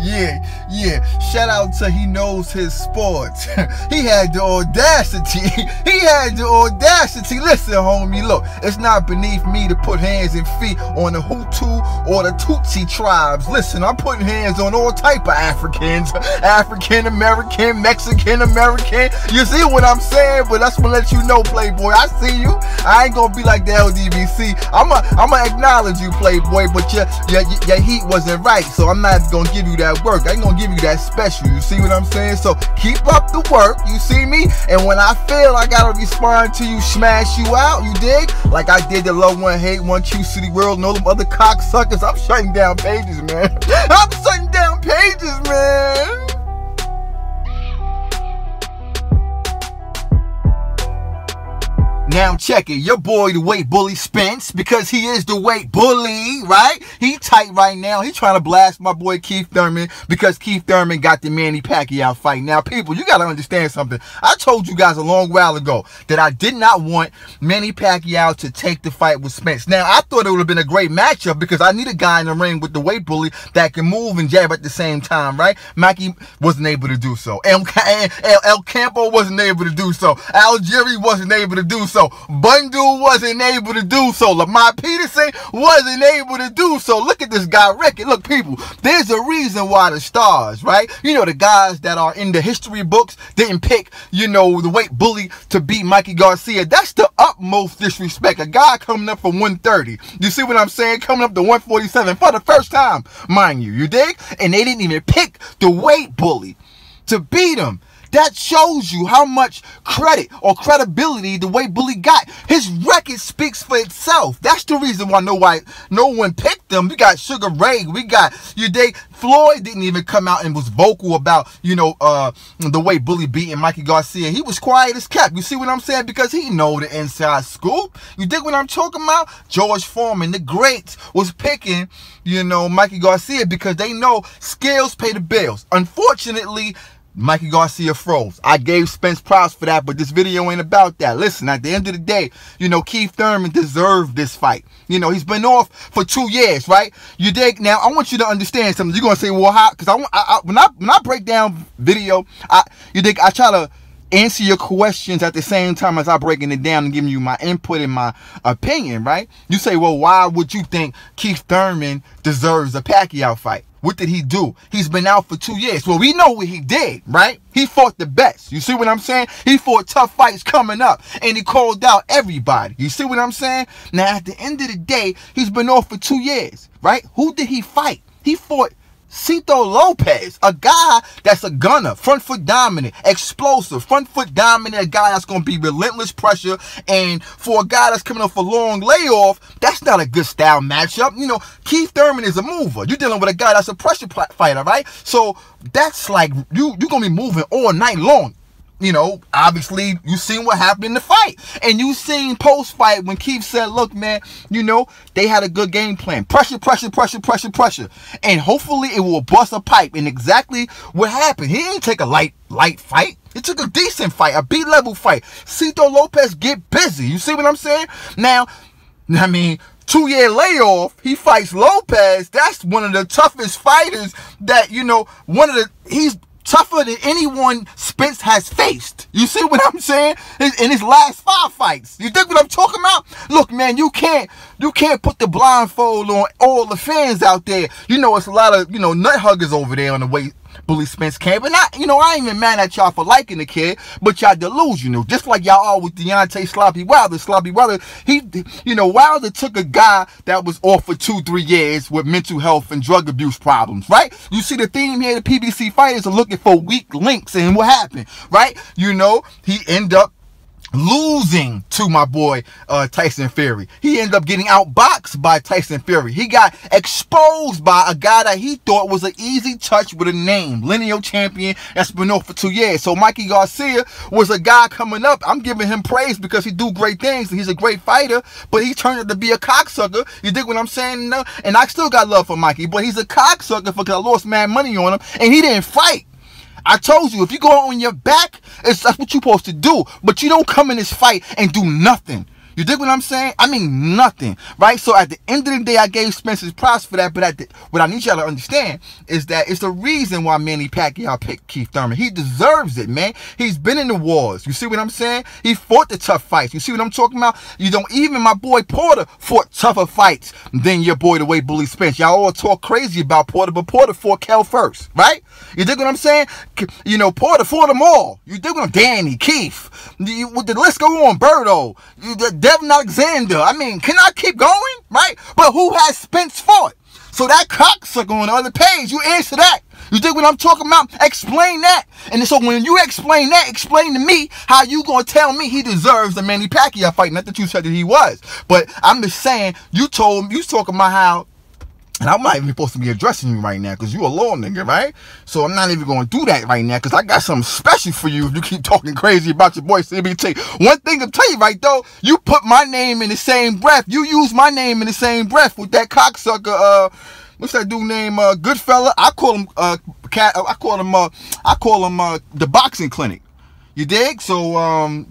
Yeah. Shout out to He Knows His Sports. He had the audacity. Listen, homie, look, it's not beneath me to put hands and feet on the Hutu or the Tutsi tribes. Listen, I'm putting hands on all type of Africans. African American, Mexican American. You see what I'm saying? But that's gonna let you know, Playboy. I see you. I ain't gonna be like the LDVC. I'ma acknowledge you, Playboy, but your heat wasn't right, so I'm not gonna give you that work. I ain't gonna give you that special. You see what I'm saying? So keep up the work. You see me? And when I feel I gotta respond to you, smash you out. You dig? Like I did the Love One Hate One Q City World. Know them other cocksuckers. I'm shutting down pages, man. I'm shutting down pages, man. Now check it, your boy the weight bully Spence, because he is the weight bully, right? He tight right now. He trying to blast my boy Keith Thurman because Keith Thurman got the Manny Pacquiao fight. Now people, you got to understand something. I told you guys a long while ago that I did not want Manny Pacquiao to take the fight with Spence. Now I thought it would have been a great matchup because I need a guy in the ring with the weight bully that can move and jab at the same time, right? Mackie wasn't able to do so. El Campo wasn't able to do so. Algieri wasn't able to do so. Bundu wasn't able to do so. Lamar Peterson wasn't able to do so. Look at this guy record. Look, people, there's a reason why the stars, right? You know, the guys that are in the history books didn't pick, you know, the weight bully to beat Mikey Garcia. That's the utmost disrespect. A guy coming up from 130. You see what I'm saying? Coming up to 147 for the first time, mind you. You dig? And they didn't even pick the weight bully to beat him. That shows you how much credit or credibility the weight bully got. His record speaks for itself. That's the reason why no one picked him. We got Sugar Ray. We got Floyd didn't even come out and was vocal about, you know, the weight bully beating Mikey Garcia. He was quiet as kept. You see what I'm saying? Because he know the inside scoop. You dig what I'm talking about? George Foreman, the greats, was picking, you know, Mikey Garcia because they know skills pay the bills. Unfortunately, Mikey Garcia froze. I gave Spence props for that, but this video ain't about that. Listen, at the end of the day, you know, Keith Thurman deserved this fight. You know, he's been off for 2 years, right? You dig? Now, I want you to understand something. You're going to say, well, how? Because when I break down video, I try to answer your questions at the same time as I'm breaking it down and giving you my input and my opinion, right? You say, well, why would you think Keith Thurman deserves a Pacquiao fight? What did he do? He's been out for 2 years. Well, we know what he did, right? He fought the best. You see what I'm saying? He fought tough fights coming up, and he called out everybody. You see what I'm saying? Now, at the end of the day, he's been off for 2 years, right? Who did he fight? He fought Cito Lopez, a guy that's a gunner, front foot dominant, explosive, front foot dominant, a guy that's going to be relentless pressure. And for a guy that's coming off a long layoff, that's not a good style matchup. You know, Keith Thurman is a mover. You're dealing with a guy that's a pressure fighter, right? So that's like, you're going to be moving all night long. You know, obviously, you seen what happened in the fight. And you seen post-fight when Keith said, look, man, you know, they had a good game plan. Pressure, pressure, pressure, pressure, pressure. And hopefully it will bust a pipe. And exactly what happened. He didn't take a light fight. It took a decent fight, a B-level fight. Cito Lopez get busy. You see what I'm saying? Now, I mean, 2-year layoff, he fights Lopez. That's one of the toughest fighters that, you know, he's tougher than anyone Spence has faced. You see what I'm saying? In his last 5 fights. You think what I'm talking about? Look, man, you can't put the blindfold on all the fans out there. You know, it's a lot of, you know, nut huggers over there on the weight bully Spence camp. And I ain't even mad at y'all for liking the kid, but y'all delusional. Just like y'all are with Deontay Sloppy Wilder. Sloppy Wilder, Wilder took a guy that was off for 2-3 years with mental health and drug abuse problems, right? You see the theme here, the PBC fighters are looking for weak links, and what happened, right? You know, he ended up losing to my boy Tyson Fury. He ended up getting outboxed by Tyson Fury. He got exposed by a guy that he thought was an easy touch with a name, lineal champion that's been off for 2 years. So Mikey Garcia was a guy coming up. I'm giving him praise because he do great things. He's a great fighter, but he turned out to be a cocksucker. You dig what I'm saying? No? And I still got love for Mikey, but he's a cocksucker because I lost mad money on him and he didn't fight. I told you, if you go on your back, that's what you're supposed to do. But you don't come in this fight and do nothing. You dig what I'm saying? I mean, nothing, right? So at the end of the day, I gave Spence his props for that. But what I need y'all to understand is that it's the reason why Manny Pacquiao picked Keith Thurman. He deserves it, man. He's been in the wars. You see what I'm saying? He fought the tough fights. You see what I'm talking about? You don't even my boy Porter fought tougher fights than your boy the Weight Bully Spence. Y'all all talk crazy about Porter, but Porter fought Kel first, right? You dig what I'm saying? You know, Porter fought them all. You dig what I'm Danny, Keith, with the list go on, Berto, Devin Alexander. I mean, can I keep going, right? But who has Spence fought? So that cocksucker on the other page, you answer that. You dig what I'm talking about? Explain that. And so when you explain that, explain to me how you gonna tell me he deserves the Manny Pacquiao fight. Not that you said that he was, but I'm just saying you talking about how. And I'm not even supposed to be addressing you right now because you a little nigga, right? So I'm not even going to do that right now because I got something special for you if you keep talking crazy about your boy CBT. One thing to tell you right, though, you put my name in the same breath. You use my name in the same breath with that cocksucker, what's that dude name? Goodfella. I call him, the boxing clinic. You dig? So,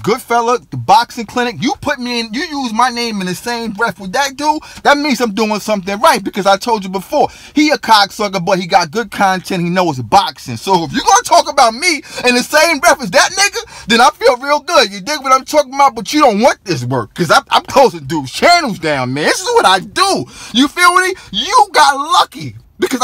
Goodfella, the boxing clinic, you put me in, you use my name in the same breath with that dude, that means I'm doing something right, because I told you before, he a cocksucker, but he got good content, he knows boxing. So if you're going to talk about me in the same breath as that nigga, then I feel real good. You dig what I'm talking about? But you don't want this work, because I'm closing dudes' channels down, man. This is what I do. You feel me? You got lucky. Because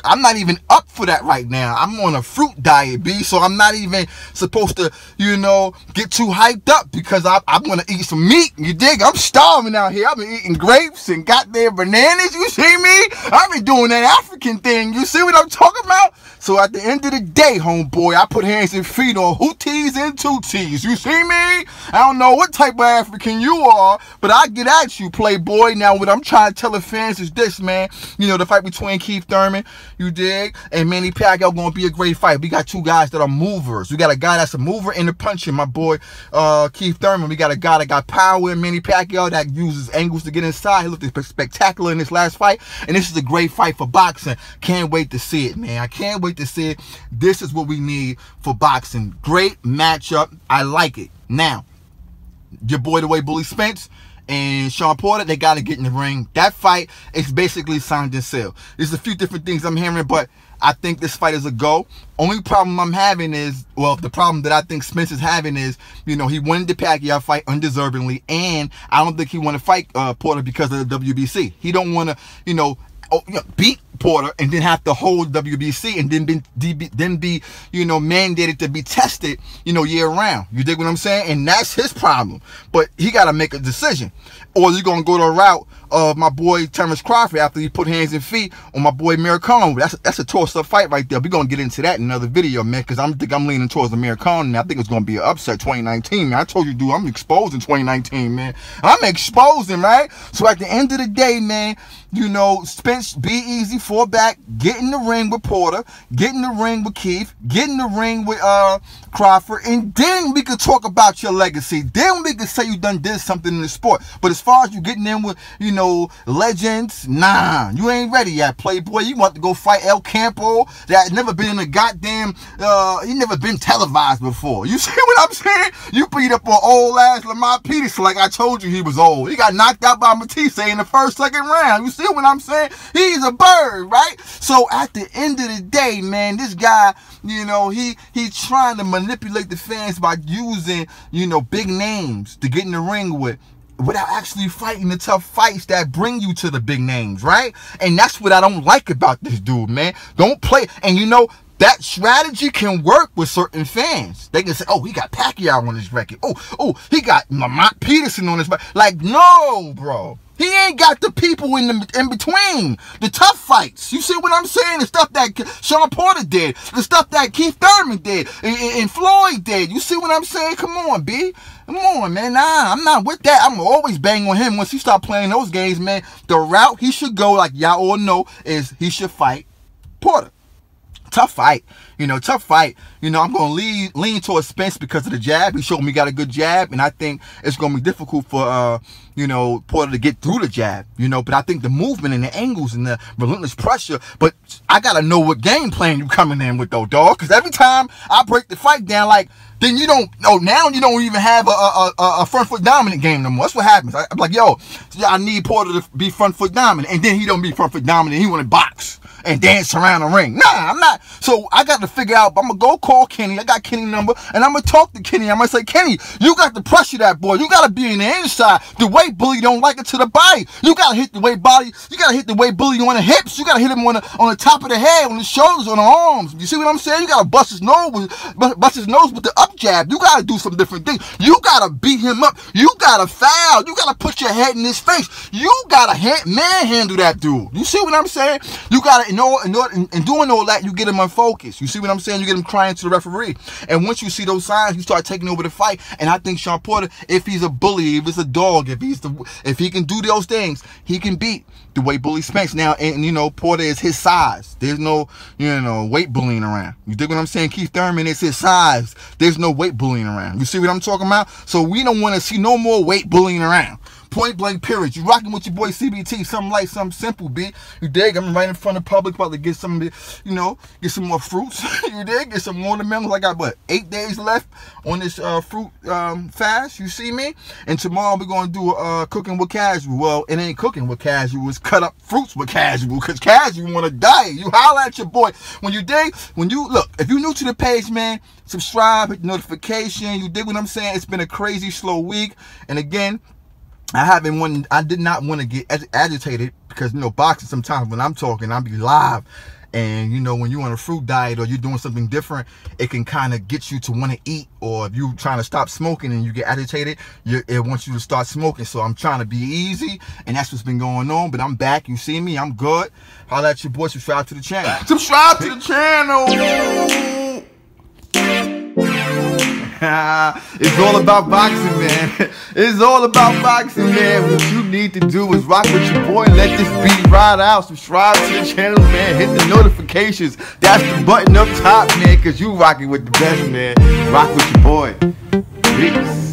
I'm not even up for that right now. I'm on a fruit diet, B, so I'm not even supposed to, you know, get too hyped up because I'm going to eat some meat. You dig? I'm starving out here. I've been eating grapes and goddamn bananas. You see me? I've been doing that African thing. You see what I'm talking about? So at the end of the day, homeboy, I put hands and feet on hooties and tooties. You see me? I don't know what type of African you are, but I get at you, playboy. Now, what I'm trying to tell the fans is this, man. You know, the fight between Keith Thurman, you dig, and Manny Pacquiao going to be a great fight. We got two guys that are movers. We got a guy that's a mover and a puncher, my boy Keith Thurman. We got a guy that got power in Manny Pacquiao that uses angles to get inside. He looked spectacular in this last fight, and this is a great fight for boxing. Can't wait to see it, man. I can't wait to see it. This is what we need for boxing. Great matchup. I like it. Now, your boy the Weight Bully Spence and Sean Porter, they got to get in the ring. That fight is basically signed and sealed. There's a few different things I'm hearing, but I think this fight is a go. Only problem I'm having is, well, the problem that I think Spence is having is, you know, he won the Pacquiao fight undeservingly, and I don't think he want to fight Porter because of the WBC. He don't want to, you know, beat Porter and then have to hold WBC and then be, you know, mandated to be tested, you know, year round. You dig what I'm saying? And that's his problem. But he got to make a decision. Or you're going to go the route of my boy Terrence Crawford after he put hands and feet on my boy Americano. That's a toss-up fight right there. We're going to get into that in another video, man, because I think I'm leaning towards Americano, and I think it's going to be an upset 2019, man. I told you, dude, I'm exposing 2019, man. I'm exposing, right? So at the end of the day, man, you know, Spence, be easy, fall back, get in the ring with Porter, get in the ring with Keith, get in the ring with Crawford, and then we could talk about your legacy. Then we could say you done did something in the sport. But as far as you getting in with, you know, legends, nah, you ain't ready yet, playboy. You want to go fight El Campo that never been in a goddamn, he never been televised before. You see what I'm saying? You beat up on old ass Lamar Peterson like I told you he was old. He got knocked out by Matisse in the second round. You see what I'm saying? He's a bird, right? So at the end of the day, man, this guy, you know, he's trying to manipulate the fans by using, you know, big names to get in the ring with, without actually fighting the tough fights that bring you to the big names, right? And that's what I don't like about this dude, man. Don't play. And you know, that strategy can work with certain fans. They can say, oh, he got Pacquiao on his record. Oh, he got Lamont Peterson on his record. Like, no, bro. He ain't got the people in between. The tough fights. You see what I'm saying? The stuff that Sean Porter did. The stuff that Keith Thurman did. And Floyd did. You see what I'm saying? Come on, B. Come on, man. Nah, I'm not with that. I'm always bang on him once he start playing those games, man. The route he should go, like y'all all know, is he should fight Porter. Tough fight. You know, tough fight. You know, I'm going to lean towards Spence because of the jab. He showed me he got a good jab, and I think it's going to be difficult for, you know, Porter to get through the jab, you know. But I think the movement and the angles and the relentless pressure, but I got to know what game plan you coming in with, though, dog. Because every time I break the fight down, like, then you don't, now you don't even have a front foot dominant game no more. That's what happens. I'm like, yo, I need Porter to be front foot dominant, and then he don't be front foot dominant. He want to box and dance around the ring. Nah, I'm not. So I got to figure out, I'm going to go call Kenny. I got Kenny's number, and I'm going to talk to Kenny. I'm going to say, Kenny, you got to pressure that boy. You got to be in the inside. The weight bully don't like it to the body. You got to hit the weight body. You got to hit the weight bully on the hips. You got to hit him on the top of the head, on the shoulders, on the arms. You see what I'm saying? You got to bust his nose with the up jab. You got to do some different things. You got to beat him up. You got to foul. You got to put your head in his face. You got to manhandle that dude. You see what I'm saying? You got to, in doing all that, you get him unfocused. You see what I'm saying? You get him crying to the referee. And once you see those signs, you start taking over the fight. And I think Sean Porter, if he's a bully, if it's a dog, if he can do those things, he can beat the weight bully Spence. Now, and you know, Porter is his size. There's no, you know, weight bullying around. You dig what I'm saying? Keith Thurman is his size. There's no weight bullying around. You see what I'm talking about? So we don't want to see no more weight bullying around. Point blank, period. You rocking with your boy CBT, something light, something simple, B. You dig? I'm right in front of the public, about to get some, you know, get some more fruits. You dig? Get some watermelons. I got, what, 8 days left on this fruit fast. You see me? And tomorrow we're going to do cooking with casual. Well, it ain't cooking with casual. It's cut up fruits with casual, because casual want to diet. You holler at your boy. When you dig, look, if you're new to the page, man, subscribe, hit the notification. You dig what I'm saying? It's been a crazy, slow week. And again, I did not want to get agitated because, you know, boxing sometimes when I'm talking, I'll be live. And, you know, when you're on a fruit diet or you're doing something different, it can kind of get you to want to eat. Or if you're trying to stop smoking and you get agitated, it wants you to start smoking. So I'm trying to be easy, and that's what's been going on. But I'm back. You see me. I'm good. Holla at your boy. Subscribe to the channel. Subscribe to the channel. It's all about boxing, man. It's all about boxing, man. What you need to do is rock with your boy and let this beat ride out. Subscribe to the channel, man. Hit the notifications. That's the button up top, man, because you rocking with the best, man. Rock with your boy. Peace.